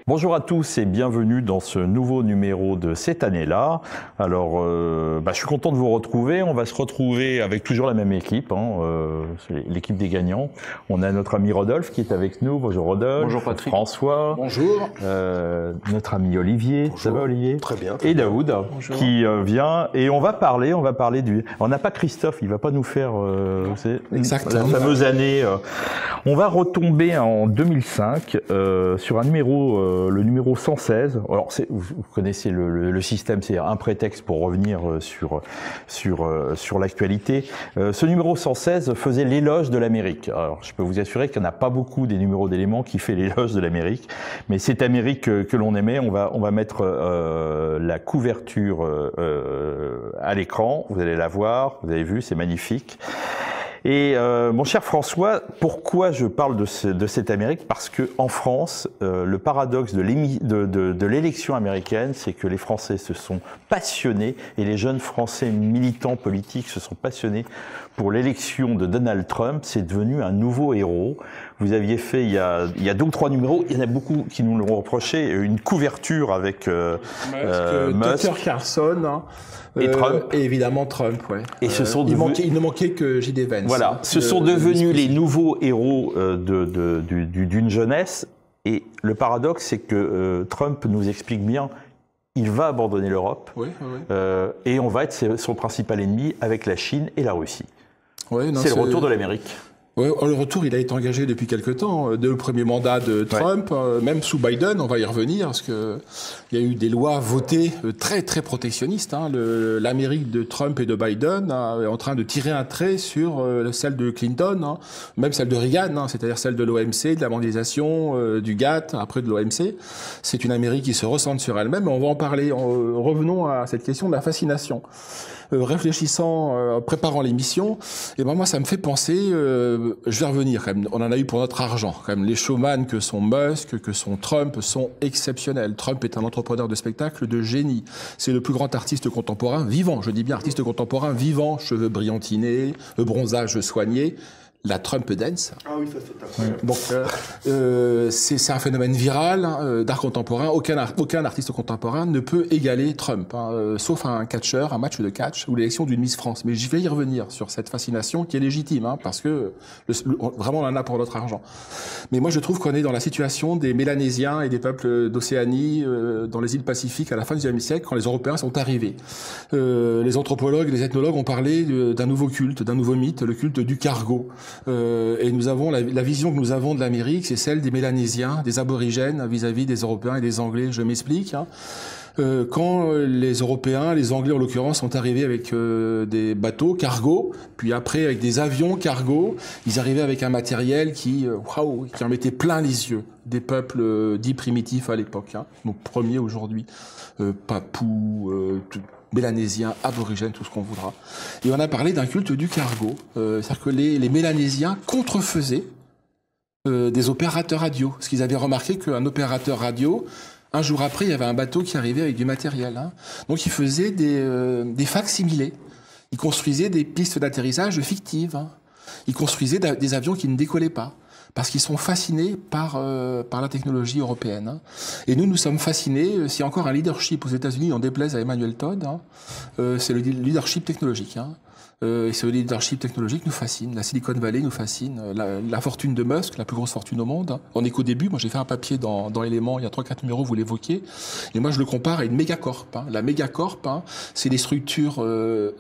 Bonjour à tous et bienvenue dans ce nouveau numéro de cette année-là. Alors, je suis content de vous retrouver. On va se retrouver avec toujours la même équipe, c'est l'équipe des gagnants. On a notre ami Rodolphe qui est avec nous. Bonjour Rodolphe. Bonjour Patrick. François. Bonjour. Notre ami Olivier. Bonjour. Ça va Olivier? Très bien. Et Daoud qui vient. Et on va parler du... On n'a pas Christophe, il va pas nous faire la fameuse année. On va retomber en 2005 sur un numéro, le numéro 116. Alors, vous connaissez le système, c'est un prétexte pour revenir sur l'actualité. Ce numéro 116 faisait l'éloge de l'Amérique. Alors, je peux vous assurer qu'il n'y en a pas beaucoup des numéros d'éléments qui fait l'éloge de l'Amérique, mais cette Amérique que l'on aimait, on va mettre la couverture à l'écran. Vous allez la voir, vous avez vu, c'est magnifique. Et mon cher François, pourquoi je parle de cette Amérique? Parce que en France, le paradoxe de l'élection américaine, c'est que les Français se sont passionnés et les jeunes Français militants politiques se sont passionnés pour l'élection de Donald Trump. C'est devenu un nouveau héros. Vous aviez fait il y a 2 ou 3 numéros, il y en a beaucoup qui nous l'ont reproché, une couverture avec Musk, Tucker Carlson. Et Trump. Et évidemment Trump, ouais. Et ce sont il ne manquait que J.D. Vance. Voilà, ce sont devenus les nouveaux héros d'une jeunesse. Et le paradoxe, c'est que Trump nous explique bien, il va abandonner l'Europe. Oui. Et on va être son principal ennemi avec la Chine et la Russie. Oui, c'est le retour de l'Amérique. Oui, le retour, il a été engagé depuis quelque temps, dès le premier mandat de Trump, même sous Biden, on va y revenir, parce que il y a eu des lois votées très très protectionnistes. L'Amérique de Trump et de Biden est en train de tirer un trait sur celle de Clinton, même celle de Reagan, c'est-à-dire celle de l'OMC, de la mondialisation, du GATT, après de l'OMC. C'est une Amérique qui se recentre sur elle-même, et on va en parler. Revenons à cette question de la fascination. Réfléchissant, préparant l'émission, et moi ça me fait penser, je vais revenir quand même, on en a eu pour notre argent, quand même les showman que sont Musk, que sont Trump sont exceptionnels. Trump est un entrepreneur de spectacle de génie, c'est le plus grand artiste contemporain vivant, je dis bien artiste contemporain vivant, cheveux brillantinés, bronzage soigné. La Trump Dance. Ah oui, ça c'est incroyable. Donc, c'est un phénomène viral d'art contemporain. Aucun artiste contemporain ne peut égaler Trump, sauf un catcheur, un match de catch ou l'élection d'une Miss France. Mais je vais y revenir sur cette fascination qui est légitime, parce que vraiment on en a pour notre argent. Mais moi je trouve qu'on est dans la situation des Mélanésiens et des peuples d'Océanie dans les îles Pacifiques à la fin du XIXe siècle, quand les Européens sont arrivés. Les anthropologues, les ethnologues ont parlé d'un nouveau culte, d'un nouveau mythe, le culte du cargo. Et nous avons la vision que nous avons de l'Amérique, c'est celle des Mélanésiens, des aborigènes vis-à-vis des Européens et des Anglais. Je m'explique. Quand les Européens, les Anglais en l'occurrence, sont arrivés avec des bateaux cargo, puis après avec des avions cargo, ils arrivaient avec un matériel qui en mettait plein les yeux des peuples dits primitifs à l'époque, nos premiers aujourd'hui, Papous, Mélanésiens, aborigènes, tout ce qu'on voudra. Et on a parlé d'un culte du cargo. C'est-à-dire que les Mélanésiens contrefaisaient des opérateurs radio. Parce qu'ils avaient remarqué qu'un opérateur radio, un jour après, il y avait un bateau qui arrivait avec du matériel. Donc ils faisaient des facsimilés. Ils construisaient des pistes d'atterrissage fictives. Ils construisaient des avions qui ne décollaient pas. Parce qu'ils sont fascinés par la technologie européenne. Et nous sommes fascinés, s'il y a encore un leadership aux États-Unis, on déplaise à Emmanuel Todd, c'est le leadership technologique. Et ce leadership technologique nous fascine, la Silicon Valley nous fascine, la fortune de Musk, la plus grosse fortune au monde. On est qu'au début, moi j'ai fait un papier dans Éléments, il y a 3-4 numéros, vous l'évoquiez, et moi je le compare à une mégacorp. La mégacorp, c'est des structures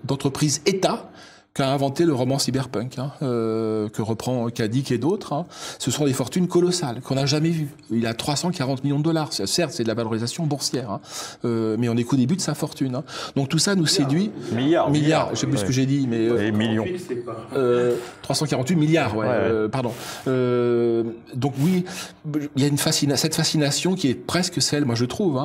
d'entreprises État, qu'a inventé le roman cyberpunk, que reprend Kadik et d'autres. Ce sont des fortunes colossales qu'on n'a jamais vues. Il a 340 millions de dollars. Certes, c'est de la valorisation boursière, mais on est qu'au début de sa fortune. Donc tout ça nous séduit. Milliards. Je sais plus ce que j'ai dit, mais et millions. 348 milliards, pardon. Donc oui, il y a cette fascination qui est presque celle, moi je trouve,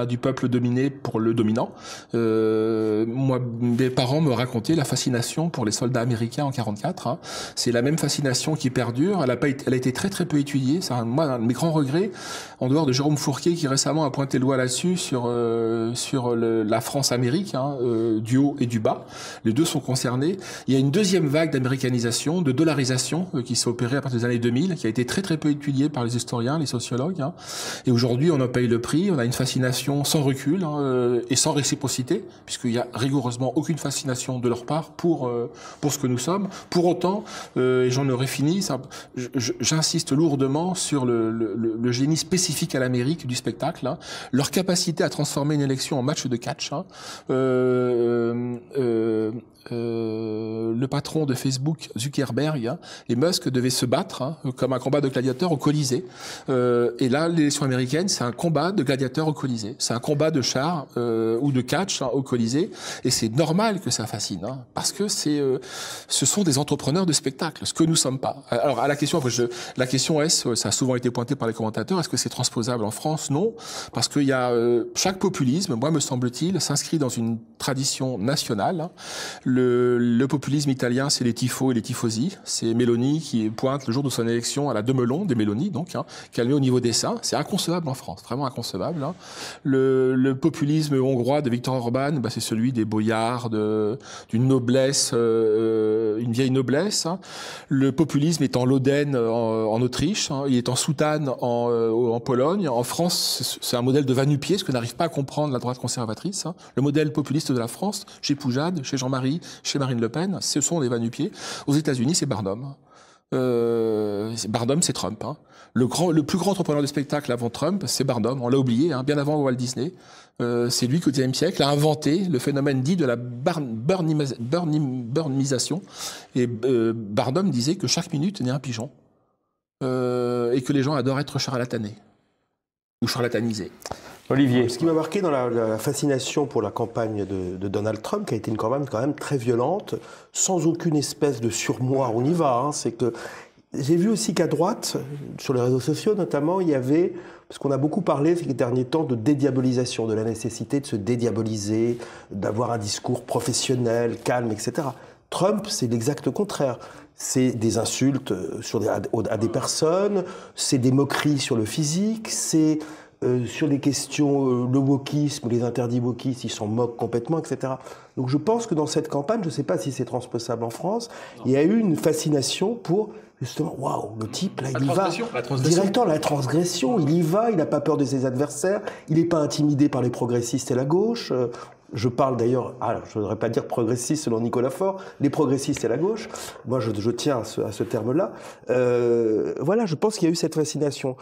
du peuple dominé pour le dominant. Moi, mes parents me racontaient la fascination pour les soldats américains en 44. Hein. C'est la même fascination qui perdure. Elle a été très très peu étudiée. C'est un de mes grands regrets, en dehors de Jérôme Fourquet qui récemment a pointé le doigt là-dessus sur la France-Amérique, hein, du haut et du bas. Les deux sont concernés. Il y a une deuxième vague d'américanisation, de dollarisation qui s'est opérée à partir des années 2000, qui a été très très peu étudiée par les historiens, les sociologues. Hein. Et aujourd'hui, on en paye le prix. On a une fascination sans recul et sans réciprocité, puisqu'il y a rigoureusement aucune fascination de leur part pour ce que nous sommes. Pour autant, et j'en aurais fini, j'insiste lourdement sur le génie spécifique à l'Amérique du spectacle, hein, leur capacité à transformer une élection en match de catch. Hein, le patron de Facebook, Zuckerberg, hein, et Musk devaient se battre hein, comme un combat de gladiateurs au Colisée. Et là, l'élection américaine, c'est un combat de gladiateurs au Colisée. C'est un combat de chars ou de catch hein, au Colisée. Et c'est normal que ça fascine, hein, parce que ce sont des entrepreneurs de spectacle, ce que nous sommes pas. Alors, à la question, ça a souvent été pointé par les commentateurs, est-ce que c'est transposable en France? Non, parce qu'il y a chaque populisme, moi me semble-t-il, s'inscrit dans une tradition nationale. Hein. Le populisme italien, c'est les tifos et les tifosi. C'est Meloni qui pointe le jour de son élection à la Demelon, des Mélonies, donc, hein, qu'elle met au niveau des seins. C'est inconcevable en France, vraiment inconcevable. Hein. Le populisme hongrois de Viktor Orban, c'est celui des boyards, d'une noblesse, une vieille noblesse. Hein. Le populisme est en Lodène en Autriche, hein. Il est en soutane en Pologne. En France, c'est un modèle de va-nu-pied, ce que n'arrive pas à comprendre la droite conservatrice. Hein. Le modèle populiste de la France, chez Poujade, chez Jean-Marie, chez Marine Le Pen, ce sont les va-nu-pieds. Aux États-Unis, c'est Barnum. Barnum, c'est Trump. Hein. Le plus grand entrepreneur de spectacle avant Trump, c'est Barnum. On l'a oublié, hein, bien avant Walt Disney. C'est lui qui, au XIXe siècle, a inventé le phénomène dit de la burnisation. Et Barnum disait que chaque minute naît un pigeon. Et que les gens adorent être charlatanés. Ou charlatanisés. Olivier. Ce qui m'a marqué dans la fascination pour la campagne de Donald Trump, qui a été une campagne quand même très violente, sans aucune espèce de surmoi, on y va, hein, c'est que j'ai vu aussi qu'à droite, sur les réseaux sociaux notamment, il y avait, parce qu'on a beaucoup parlé ces derniers temps de dédiabolisation, de la nécessité de se dédiaboliser, d'avoir un discours professionnel, calme, etc. Trump, c'est l'exact contraire. C'est des insultes à des personnes, c'est des moqueries sur le physique, c'est sur les questions, le wokisme, les interdits wokistes, ils s'en moquent complètement, etc. Donc je pense que dans cette campagne, je ne sais pas si c'est transposable en France, il y a eu une fascination pour, justement, waouh, le type, là, il y va. Directement, la transgression, il y va, il n'a pas peur de ses adversaires, il n'est pas intimidé par les progressistes et la gauche. Je parle d'ailleurs, je ne voudrais pas dire progressiste selon Nicolas Faure, les progressistes et la gauche. Moi, je tiens à ce terme-là. Voilà, je pense qu'il y a eu cette fascination.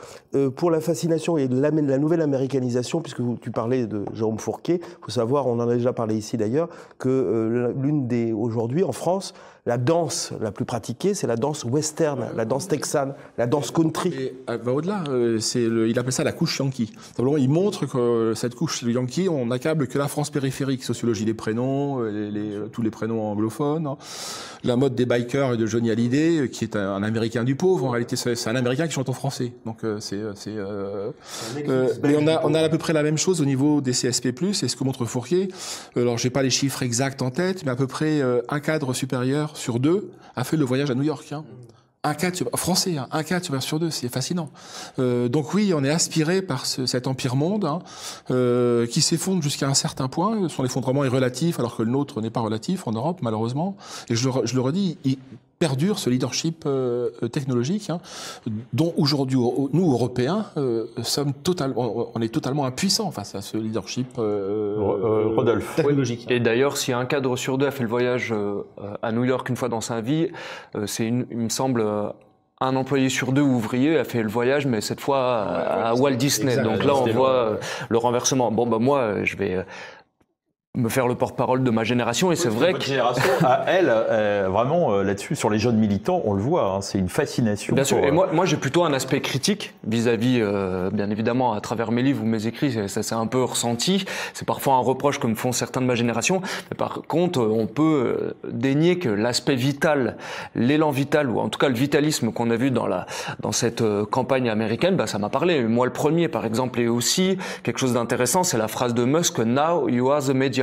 Pour la fascination et la nouvelle américanisation, puisque tu parlais de Jérôme Fourquet, il faut savoir, on en a déjà parlé ici d'ailleurs, que aujourd'hui en France, la danse la plus pratiquée, c'est la danse western, la danse texane, la danse country. Et va au-delà, il appelle ça la couche yankee. Simplement, il montre que cette couche yankee, on n'accable que la France périphérique, sociologie des prénoms, tous les prénoms anglophones, hein. La mode des bikers et de Johnny Hallyday, qui est un Américain du pauvre, en réalité c'est un Américain qui chante en français. Donc mais on a à peu près la même chose au niveau des CSP+, et ce que montre Fourquet. Alors j'ai pas les chiffres exacts en tête, mais à peu près un cadre supérieur sur 2 a fait le voyage à New York. Hein. Un cadre français, hein, un cadre sur 2, c'est fascinant. Donc oui, on est aspiré par cet empire monde hein, qui s'effondre jusqu'à un certain point. Son effondrement est relatif, alors que le nôtre n'est pas relatif en Europe, malheureusement. Et je le redis, il perdure ce leadership technologique, hein, dont aujourd'hui, nous, Européens, on est totalement impuissants face à ce leadership Rodolphe. Technologique. Et d'ailleurs, si un cadre sur 2 a fait le voyage à New York une fois dans sa vie, il me semble... un employé sur 2 ouvrier a fait le voyage, mais cette fois à Walt Disney. Donc là, on voit le renversement. Bon, moi, je vais me faire le porte-parole de ma génération, et c'est vrai que génération, à elle, vraiment là-dessus, sur les jeunes militants, on le voit, hein, c'est une fascination. Bien sûr, et moi j'ai plutôt un aspect critique vis-à-vis, bien évidemment, à travers mes livres ou mes écrits, ça c'est un peu ressenti. C'est parfois un reproche que me font certains de ma génération, mais par contre, on peut dénier que l'aspect vital, l'élan vital, ou en tout cas le vitalisme qu'on a vu dans cette campagne américaine, ça m'a parlé. Moi le premier, par exemple, et aussi quelque chose d'intéressant, c'est la phrase de Musk, "Now you are the media".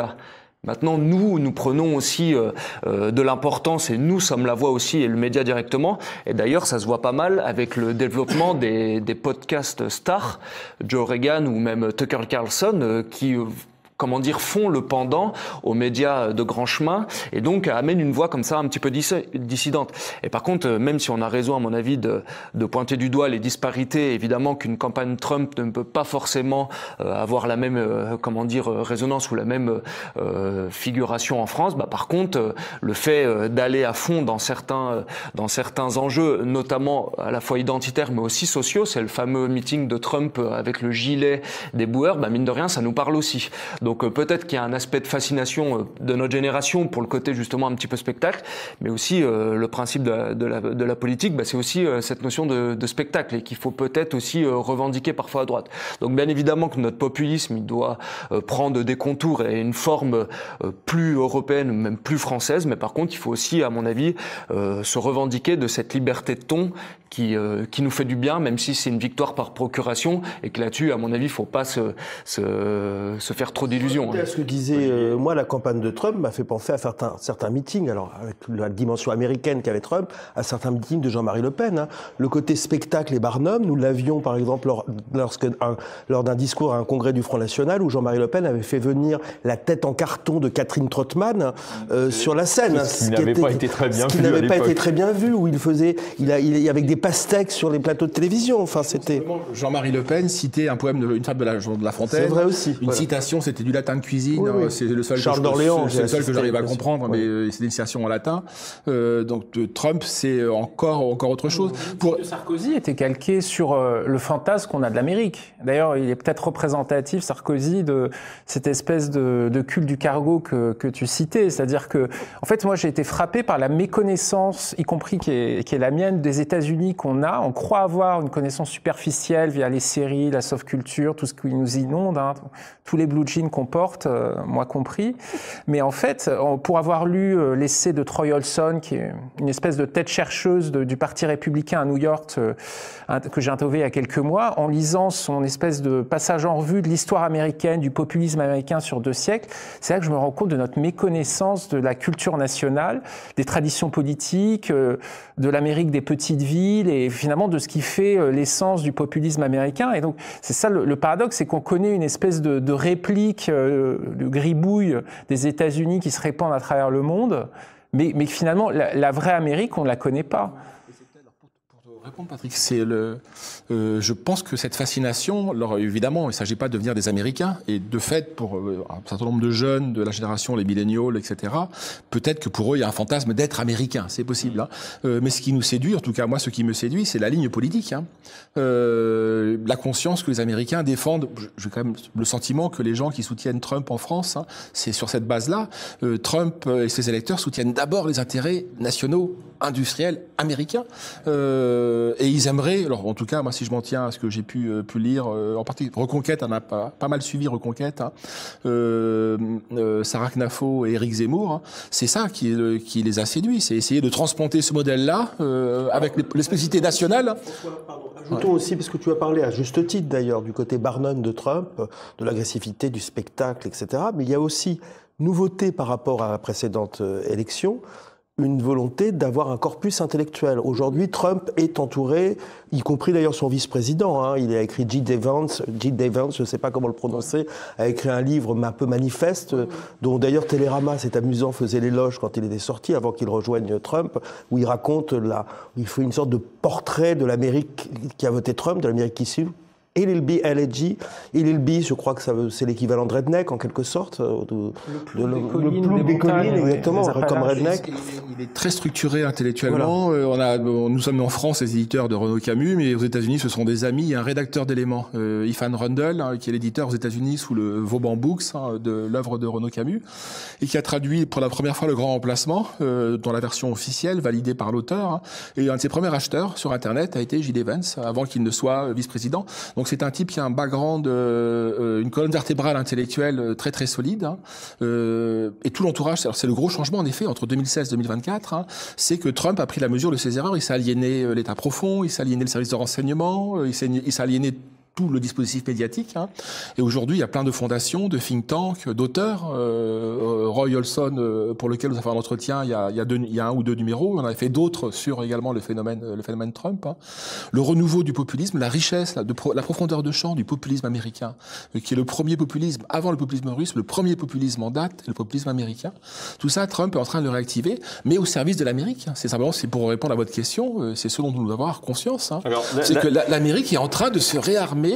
Maintenant, nous prenons aussi de l'importance et nous sommes la voix aussi et le média directement. Et d'ailleurs, ça se voit pas mal avec le développement des podcasts stars, Joe Rogan ou même Tucker Carlson, qui font le pendant aux médias de grand chemin et donc amènent une voix comme ça un petit peu dissidente. Et par contre, même si on a raison à mon avis de pointer du doigt les disparités, évidemment qu'une campagne Trump ne peut pas forcément avoir la même résonance ou la même figuration en France. Par contre, le fait d'aller à fond dans certains enjeux, notamment à la fois identitaires mais aussi sociaux, c'est le fameux meeting de Trump avec le gilet des boueurs, mine de rien, ça nous parle aussi. Donc peut-être qu'il y a un aspect de fascination de notre génération pour le côté justement un petit peu spectacle, mais aussi le principe de la politique, c'est aussi cette notion de spectacle et qu'il faut peut-être aussi revendiquer parfois à droite. Donc bien évidemment que notre populisme, il doit prendre des contours et une forme plus européenne, même plus française, mais par contre il faut aussi, à mon avis, se revendiquer de cette liberté de ton qui nous fait du bien, même si c'est une victoire par procuration, et que là-dessus, à mon avis, il ne faut pas se faire trop d'illusions. Ce que disait, moi, la campagne de Trump m'a fait penser à certains meetings, alors avec la dimension américaine qu'avait Trump, à certains meetings de Jean-Marie Le Pen. Hein. Le côté spectacle et Barnum, nous l'avions par exemple lors d'un discours à un congrès du Front National où Jean-Marie Le Pen avait fait venir la tête en carton de Catherine Trottmann sur la scène. Ce qui n'avait pas été très bien vu. Ce qui n'avait pas été très bien vu, où avec des pastèques sur les plateaux de télévision. Enfin, c'était. Jean-Marie Le Pen citait un poème d'une fable de La Fontaine. C'est vrai aussi. Une citation, c'était du latin de cuisine. Oui, oui. C'est le seul Charles d'Orléans. C'est le seul que j'arrive à comprendre, mais c'est l'initiation en latin. Donc Trump, c'est encore autre chose. Sarkozy était calqué sur le fantasme qu'on a de l'Amérique. D'ailleurs, il est peut-être représentatif, Sarkozy, de cette espèce de culte du cargo que tu citais. C'est-à-dire que, en fait, moi, j'ai été frappé par la méconnaissance, y compris qui est la mienne, des États-Unis qu'on a. On croit avoir une connaissance superficielle via les séries, la soft culture, tout ce qui nous inonde, hein, tous les blue jeans qu'on porte, moi compris. Mais en fait, pour avoir lu l'essai de Troy Olson, qui est une espèce de tête chercheuse du Parti républicain à New York, que j'ai interviewé il y a quelques mois, en lisant son espèce de passage en revue de l'histoire américaine, du populisme américain sur 2 siècles, c'est là que je me rends compte de notre méconnaissance de la culture nationale, des traditions politiques, de l'Amérique des petites villes et finalement de ce qui fait l'essence du populisme américain. Et donc, c'est ça le paradoxe, c'est qu'on connaît une espèce de réplique, de gribouille des États-Unis qui se répandent à travers le monde, mais finalement, la vraie Amérique, on ne la connaît pas. Pour répondre, Patrick, je pense que cette fascination, alors évidemment, il ne s'agit pas de devenir des Américains, et de fait, pour un certain nombre de jeunes de la génération, les millennials, etc., peut-être que pour eux, il y a un fantasme d'être américain, c'est possible. Hein. Mais ce qui nous séduit, en tout cas moi, ce qui me séduit, c'est la ligne politique. Hein. La conscience que les Américains défendent, j'ai quand même le sentiment que les gens qui soutiennent Trump en France, hein, c'est sur cette base-là, Trump et ses électeurs soutiennent d'abord les intérêts nationaux, industriels, américains, et ils aimeraient, alors en tout cas, moi si je m'en tiens à ce que j'ai pu lire, en particulier Reconquête, on a pas mal suivi Reconquête, hein, Sarah Knafo et Éric Zemmour, hein, c'est ça qui les a séduits, c'est essayer de transplanter ce modèle-là avec les spécificités nationales. Ajoutons aussi, parce que tu as parlé à juste titre d'ailleurs du côté Barnum de Trump, de l'agressivité, du spectacle, etc. Mais il y a aussi nouveauté par rapport à la précédente élection, une volonté d'avoir un corpus intellectuel. Aujourd'hui, Trump est entouré, y compris d'ailleurs son vice-président, hein, il a écrit J.D. Vance, je ne sais pas comment le prononcer, a écrit un livre un peu manifeste, dont d'ailleurs Télérama, c'est amusant, faisait l'éloge quand il était sorti, avant qu'il rejoigne Trump, où il raconte, il fait une sorte de portrait de l'Amérique qui a voté Trump, de l'Amérique qui suit, Ililbi, LG. Ililbi, je crois que c'est l'équivalent de redneck, en quelque sorte. Le plouc des collines, exactement, comme redneck. Il est très structuré intellectuellement. Voilà. Nous sommes en France les éditeurs de Renaud Camus, mais aux États-Unis, ce sont des amis. Il y a un rédacteur d'éléments, Ifan Rundle, qui est l'éditeur aux États-Unis sous le Vauban Books, de l'œuvre de Renaud Camus, et qui a traduit pour la première fois Le Grand Remplacement, dans la version officielle, validée par l'auteur. Et un de ses premiers acheteurs sur Internet a été Gilles Evans, avant qu'il ne soit vice-président. Donc c'est un type qui a un background, une colonne vertébrale intellectuelle très très solide. Et tout l'entourage, c'est le gros changement en effet entre 2016 et 2024, c'est que Trump a pris la mesure de ses erreurs. Il s'est aliéné l'État profond, il s'est aliéné le service de renseignement, il s'est aliéné tout le dispositif médiatique. Et aujourd'hui, il y a plein de fondations, de think tanks, d'auteurs. Roy Olson, pour lequel nous avons fait un entretien, il y a un ou deux numéros. On avait fait d'autres sur également le phénomène Trump. Le renouveau du populisme, la richesse, la profondeur de champ du populisme américain, qui est le premier populisme, avant le populisme russe, le premier populisme en date, le populisme américain. Tout ça, Trump est en train de le réactiver, mais au service de l'Amérique. C'est simplement, c'est pour répondre à votre question, c'est ce dont nous devons avoir conscience. C'est que l'Amérique est en train de se réarmer,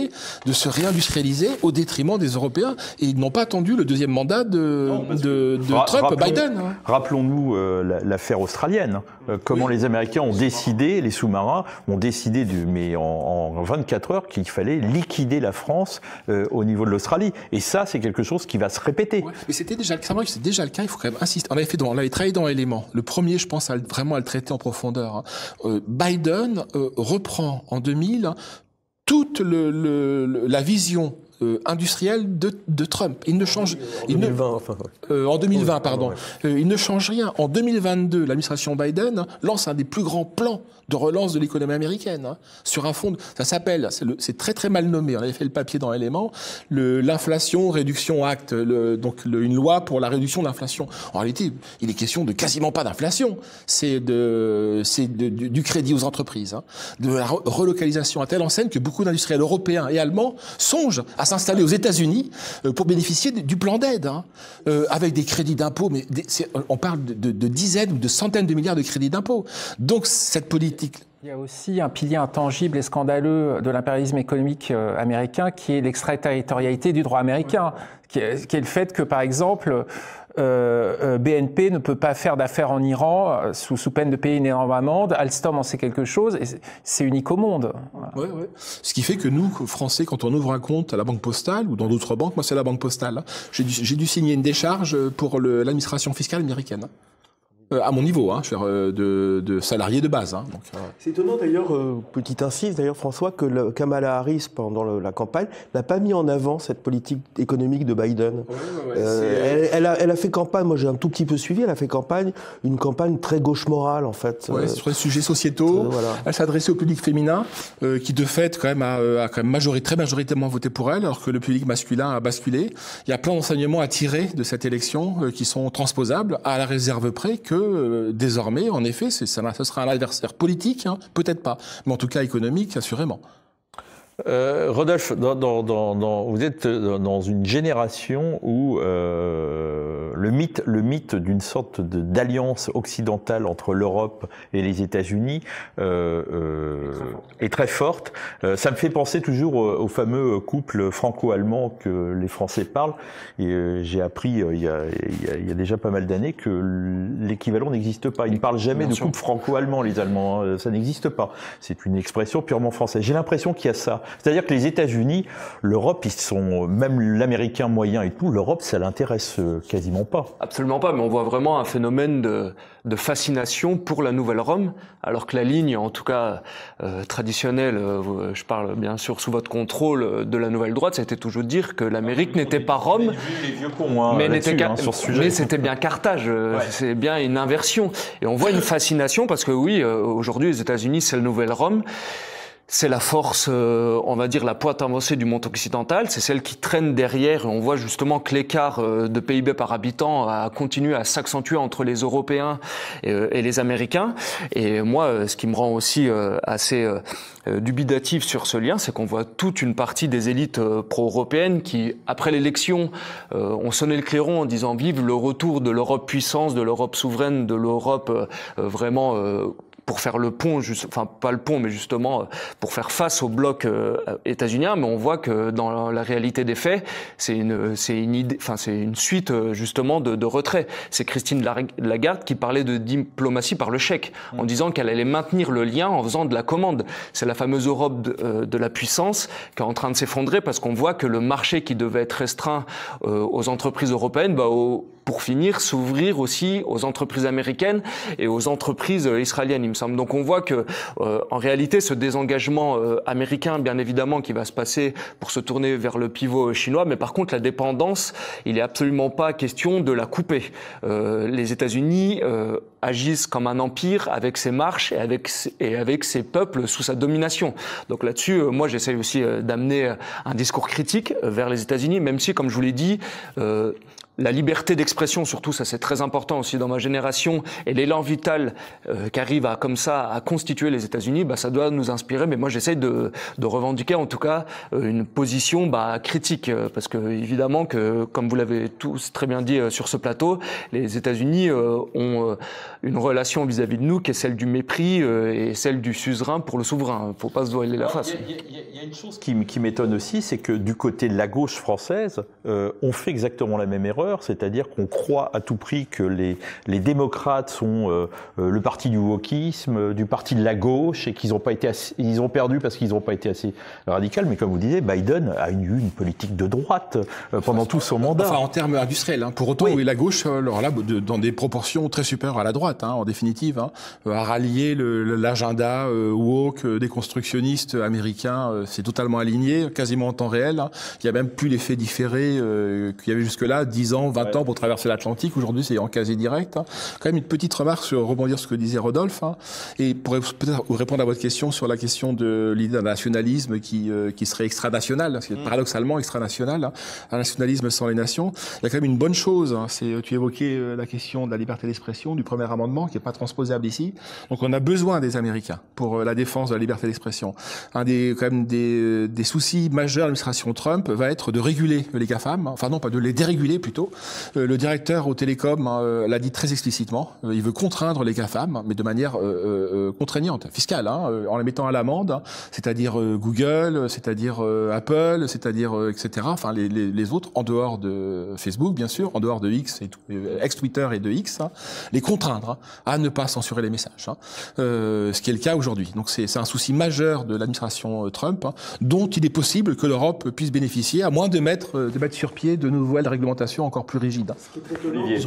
de se réindustrialiser au détriment des Européens, et ils n'ont pas attendu le deuxième mandat de Trump, Biden. Rappelons-nous l'affaire australienne. Comment les Américains ont décidé, les sous-marins ont décidé, mais en 24 heures, qu'il fallait liquider la France au niveau de l'Australie. Et ça, c'est quelque chose qui va se répéter. Ouais, mais c'était déjà le cas. Il faut quand même insister. On avait travaillé dans Éléments. Le premier, je pense, vraiment à le traiter en profondeur. Biden reprend en 2000 toute la vision industrielle de Trump. Il ne change... en 2020, pardon. Il ne change rien. En 2022, l'administration Biden lance un des plus grands plans de relance de l'économie américaine, sur un fonds, ça s'appelle, c'est très très mal nommé, on avait fait le papier dans Éléments, l'inflation réduction acte, une loi pour la réduction de l'inflation. En réalité, il est question de quasiment pas d'inflation, c'est du crédit aux entreprises, de la relocalisation à telle enseigne que beaucoup d'industriels européens et allemands songent à s'installer aux États-Unis pour bénéficier du plan d'aide, avec des crédits d'impôt, mais on parle de dizaines ou de centaines de milliards de crédits d'impôt. Donc cette politique. Il y a aussi un pilier intangible et scandaleux de l'impérialisme économique américain qui est l'extraterritorialité du droit américain, qui est le fait que, par exemple, BNP ne peut pas faire d'affaires en Iran sous peine de payer une énorme amende. Alstom en sait quelque chose et c'est unique au monde. Voilà. Ouais. Ce qui fait que nous, Français, quand on ouvre un compte à la Banque Postale ou dans d'autres banques, moi c'est la Banque Postale, j'ai dû signer une décharge pour l'administration fiscale américaine. À mon niveau, de salarié de base. C'est étonnant d'ailleurs, petite incise d'ailleurs François, que Kamala Harris, pendant la campagne, n'a pas mis en avant cette politique économique de Biden. Elle a fait campagne, moi j'ai un tout petit peu suivi, elle a fait une campagne très gauche morale en fait. Sur les sujets sociétaux, elle s'adressait au public féminin, qui de fait quand même a quand même très majoritairement voté pour elle, alors que le public masculin a basculé. Il y a plein d'enseignements à tirer de cette élection qui sont transposables, à la réserve près que désormais, en effet, ce sera un adversaire politique, peut-être pas, mais en tout cas économique, assurément. Rodolphe, vous êtes dans une génération où le mythe d'une sorte d'alliance occidentale entre l'Europe et les États-Unis est très forte. Ça me fait penser toujours au fameux couple franco-allemand que les Français parlent. Et j'ai appris il y a déjà pas mal d'années que l'équivalent n'existe pas. Ils ne parlent jamais de couple franco-allemand, les Allemands. Ça n'existe pas. C'est une expression purement française. J'ai l'impression qu'il y a ça. C'est-à-dire que les États-Unis, l'Europe, même l'Américain moyen et tout, l'Europe, ça l'intéresse quasiment pas. Absolument pas, mais on voit vraiment un phénomène de fascination pour la Nouvelle Rome, alors que la ligne, en tout cas traditionnelle, je parle bien sûr sous votre contrôle de la Nouvelle Droite, ça a été toujours de dire que l'Amérique n'était pas Rome, mais c'était bien Carthage. C'est bien une inversion. Et on voit une fascination parce que oui, aujourd'hui, les États-Unis, c'est la Nouvelle Rome. C'est la force, on va dire, la pointe avancée du monde occidental. C'est celle qui traîne derrière. Et on voit justement que l'écart de PIB par habitant a continué à s'accentuer entre les Européens et les Américains. Et moi, ce qui me rend aussi assez dubitatif sur ce lien, c'est qu'on voit toute une partie des élites pro-européennes qui, après l'élection, ont sonné le clairon en disant « Vive le retour de l'Europe puissance, de l'Europe souveraine, de l'Europe vraiment pour faire le pont, enfin pas le pont, mais justement pour faire face au bloc états-unien. Mais on voit que dans la réalité des faits, c'est une suite justement de retrait. C'est Christine Lagarde qui parlait de diplomatie par le chèque, en disant qu'elle allait maintenir le lien en faisant de la commande. C'est la fameuse Europe de la puissance qui est en train de s'effondrer parce qu'on voit que le marché qui devait être restreint aux entreprises européennes, pour finir, s'ouvrir aussi aux entreprises américaines et aux entreprises israéliennes, il me semble. Donc on voit que, en réalité, ce désengagement américain, bien évidemment, qui va se passer pour se tourner vers le pivot chinois, mais par contre, la dépendance, il n'est absolument pas question de la couper. Les États-Unis agissent comme un empire avec ses marches et avec ses peuples sous sa domination. Donc là-dessus, moi, j'essaye aussi d'amener un discours critique vers les États-Unis, même si, comme je vous l'ai dit, la liberté d'expression, surtout, ça c'est très important aussi dans ma génération, et l'élan vital qu'arrive comme ça à constituer les États-Unis, ça doit nous inspirer. Mais moi j'essaie de revendiquer en tout cas une position critique, parce que évidemment que, comme vous l'avez tous très bien dit sur ce plateau, les États-Unis ont une relation vis-à-vis de nous qui est celle du mépris et celle du suzerain pour le souverain. Faut pas se voiler la face. Il y a une chose qui m'étonne aussi, c'est que du côté de la gauche française, on fait exactement la même erreur. C'est-à-dire qu'on croit à tout prix que les démocrates sont le parti du wokisme, du parti de la gauche, et qu'ils ils ont perdu parce qu'ils n'ont pas été assez radicaux. Mais comme vous disiez, Biden a eu une politique de droite pendant tout son mandat. Enfin, en termes industriels. Pour autant, oui, la gauche, alors là, dans des proportions très supérieures à la droite, en définitive, à rallier l'agenda woke des constructionnistes américains, c'est totalement aligné, quasiment en temps réel. Il n'y a même plus l'effet différé qu'il y avait jusque-là, 10 ans, 20 ans pour traverser l'Atlantique. Aujourd'hui, c'est en quasi direct. Quand même une petite remarque sur rebondir sur ce que disait Rodolphe, et pour peut-être répondre à votre question sur la question de l'idée d'un nationalisme qui serait extranational, parce que paradoxalement extranational, un nationalisme sans les nations. Il y a quand même une bonne chose. Tu évoquais la question de la liberté d'expression, du premier amendement qui n'est pas transposable ici. Donc on a besoin des Américains pour la défense de la liberté d'expression. Un des soucis majeurs de l'administration Trump va être de réguler les GAFAM, enfin non, pas de les déréguler plutôt. Le directeur au Télécom l'a dit très explicitement. Il veut contraindre les GAFAM, mais de manière contraignante, fiscale, en les mettant à l'amende, c'est-à-dire Google, c'est-à-dire Apple, c'est-à-dire etc. Enfin les autres, en dehors de Facebook bien sûr, en dehors de X et tout, ex-Twitter et de X, les contraindre à ne pas censurer les messages, ce qui est le cas aujourd'hui. Donc c'est un souci majeur de l'administration Trump, dont il est possible que l'Europe puisse bénéficier, à moins de mettre sur pied de nouvelles réglementations encore plus rigides.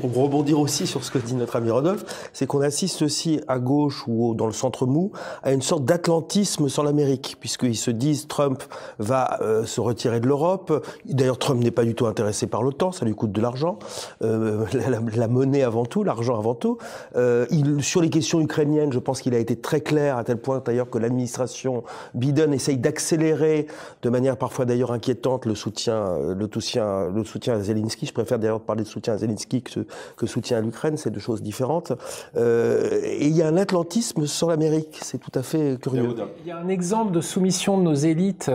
Pour rebondir aussi sur ce que dit notre ami Rodolphe, c'est qu'on assiste aussi à gauche ou dans le centre mou à une sorte d'atlantisme sans l'Amérique, puisqu'ils se disent Trump va se retirer de l'Europe. D'ailleurs, Trump n'est pas du tout intéressé par l'OTAN, ça lui coûte de l'argent, la monnaie avant tout, l'argent avant tout. Sur les questions ukrainiennes, je pense qu'il a été très clair, à tel point d'ailleurs que l'administration Biden essaye d'accélérer de manière parfois d'ailleurs inquiétante le soutien à Zelensky. Je préfère d'ailleurs parler de soutien à Zelensky que soutien à l'Ukraine, c'est deux choses différentes. Et il y a un atlantisme sans l'Amérique, c'est tout à fait curieux. Il y a un exemple de soumission de nos élites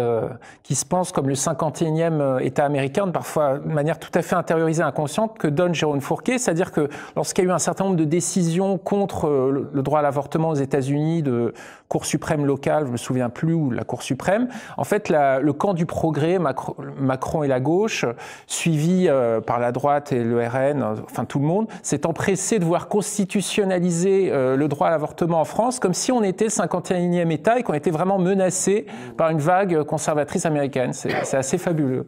qui se pensent comme le 51e État américain, parfois de manière tout à fait intériorisée, inconsciente, que donne Jérôme Fourquet, c'est-à-dire que lorsqu'il y a eu un certain nombre de décisions contre le droit à l'avortement aux États-Unis, de Cour suprême locale, je me souviens plus, ou la Cour suprême, en fait le camp du progrès, Macron et la gauche, suivi par la droite et le RN, enfin tout le monde, s'est empressé de voir constitutionnaliser le droit à l'avortement en France, comme si on était le 51e État et qu'on était vraiment menacé par une vague conservatrice américaine. C'est assez fabuleux.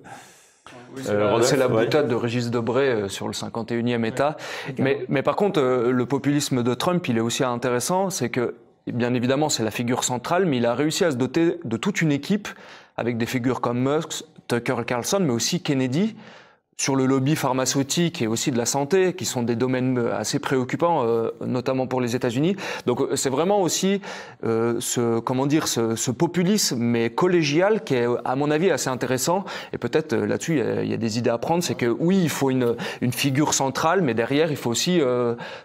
Oui, c'est la boutade de Régis Debray sur le 51e État. Mais par contre, le populisme de Trump, il est aussi intéressant, c'est que, bien évidemment, c'est la figure centrale, mais il a réussi à se doter de toute une équipe avec des figures comme Musk, Tucker Carlson, mais aussi Kennedy, sur le lobby pharmaceutique et aussi de la santé, qui sont des domaines assez préoccupants, notamment pour les États-Unis. Donc c'est vraiment aussi ce populisme, mais collégial, qui est à mon avis assez intéressant. Et peut-être là-dessus il y a des idées à prendre. C'est que oui, il faut une figure centrale, mais derrière il faut aussi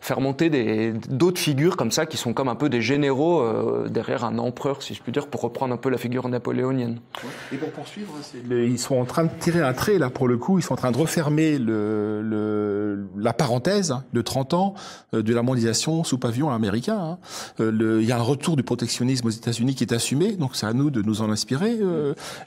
faire monter d'autres figures comme ça, qui sont comme un peu des généraux derrière un empereur, si je puis dire, pour reprendre un peu la figure napoléonienne. Et pour poursuivre, ils sont en train de tirer un trait là pour le coup. Ils sont en train de refermer la parenthèse de 30 ans de la mondialisation sous pavillon américain. Il y a un retour du protectionnisme aux États-Unis qui est assumé, donc c'est à nous de nous en inspirer.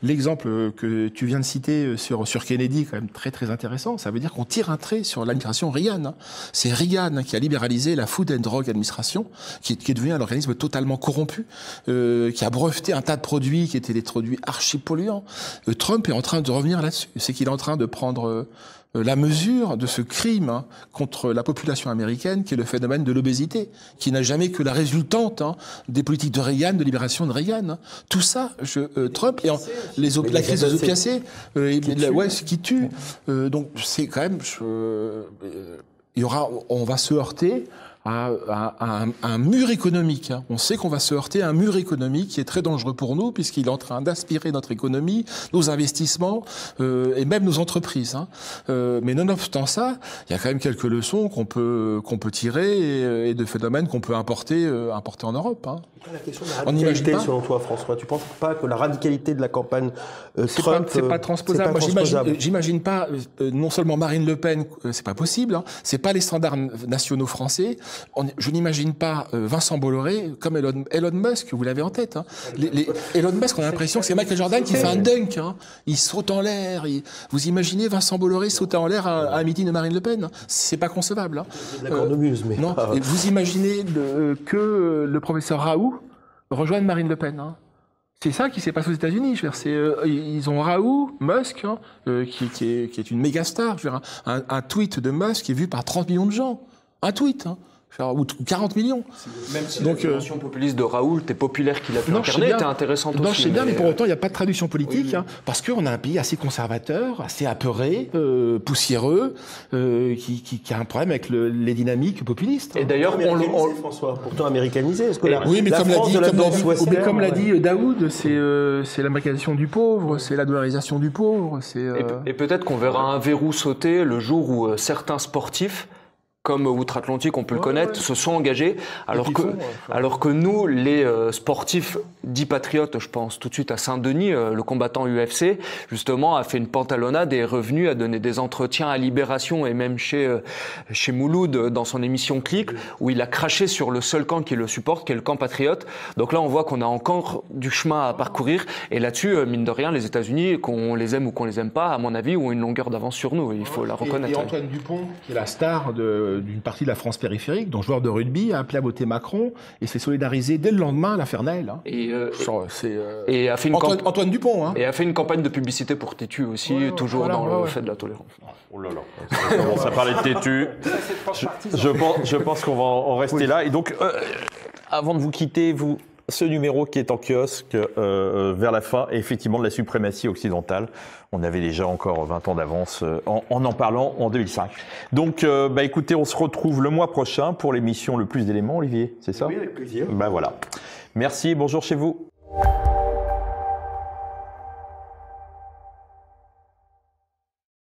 L'exemple que tu viens de citer sur Kennedy, quand même très très intéressant. Ça veut dire qu'on tire un trait sur l'administration Reagan. C'est Reagan qui a libéralisé la Food and Drug Administration, qui est devenu un organisme totalement corrompu, qui a breveté un tas de produits qui étaient des produits archi-polluants. Trump est en train de revenir là-dessus. C'est qu'il est en train de prendre la mesure de ce crime contre la population américaine, qui est le phénomène de l'obésité, qui n'a jamais que la résultante des politiques de Reagan, de libération de Reagan. Tout ça, Trump, et la crise des opiacés, qui tue. Donc c'est quand même, on va se heurter à un mur économique. On sait qu'on va se heurter à un mur économique qui est très dangereux pour nous, puisqu'il est en train d'aspirer notre économie, nos investissements et même nos entreprises. Mais nonobstant ça, il y a quand même quelques leçons qu'on peut tirer et de phénomènes qu'on peut importer en Europe. La question de la radicalité, selon toi, François, tu ne penses pas que la radicalité de la campagne Trump, c'est pas transposable. J'imagine pas non seulement Marine Le Pen, c'est pas possible. C'est pas les standards nationaux français. Je n'imagine pas Vincent Bolloré comme Elon Musk, vous l'avez en tête. Elon Musk, on a l'impression que c'est Michael Jordan qui fait un dunk. Il saute en l'air. Vous imaginez Vincent Bolloré sauter en l'air à un meeting de Marine Le Pen? C'est pas concevable. La cornemuse, mais non. Et vous imaginez que le professeur Raoult rejoigne Marine Le Pen. C'est ça qui s'est passé aux États-Unis. Ils ont Raoult, Musk, qui est une méga star. Un tweet de Musk qui est vu par 30 millions de gens. Un tweet. Ou 40 millions. Même si la dimension populiste de Raoult est populaire qu'il a pu incarner, était intéressante aussi. Non, je sais bien, mais pour autant, il n'y a pas de traduction politique, parce qu'on a un pays assez conservateur, assez apeuré, poussiéreux, qui a un problème avec les dynamiques populistes. Et d'ailleurs, François, pourtant américanisé. Parce que oui, mais comme l'a dit Daoud, c'est l'américanisation du pauvre, c'est la dollarisation du pauvre. Et peut-être qu'on verra un verrou sauter le jour où certains sportifs, comme outre-Atlantique, on peut le connaître, se sont engagés, alors que nous, les sportifs dits patriotes, je pense tout de suite à Saint-Denis, le combattant UFC, justement, a fait une pantalonnade et est revenu à donner des entretiens à Libération et même chez Mouloud dans son émission Click, où il a craché sur le seul camp qui le supporte, qui est le camp patriote. Donc là, on voit qu'on a encore du chemin à parcourir, et là-dessus, mine de rien, les États-Unis, qu'on les aime ou qu'on les aime pas, à mon avis, ont une longueur d'avance sur nous, il faut la reconnaître. Et Antoine Dupont, qui est la star d'une partie de la France périphérique, dont joueur de rugby, a appelé à voter Macron et s'est solidarisé dès le lendemain à la Fernelle. Et a fait Antoine Dupont. Et a fait une campagne de publicité pour Tétu aussi, toujours dans le fait de la tolérance. Oh là là, ça parlait de Tétu. Je pense qu'on va en rester là. Et donc, avant de vous quitter, ce numéro qui est en kiosque vers la fin est effectivement de la suprématie occidentale. On avait déjà encore 20 ans d'avance en parlant en 2005. Donc, écoutez, on se retrouve le mois prochain pour l'émission Le Plus d'éléments, Olivier, c'est ça? Oui, avec plaisir. Voilà. Merci, bonjour chez vous.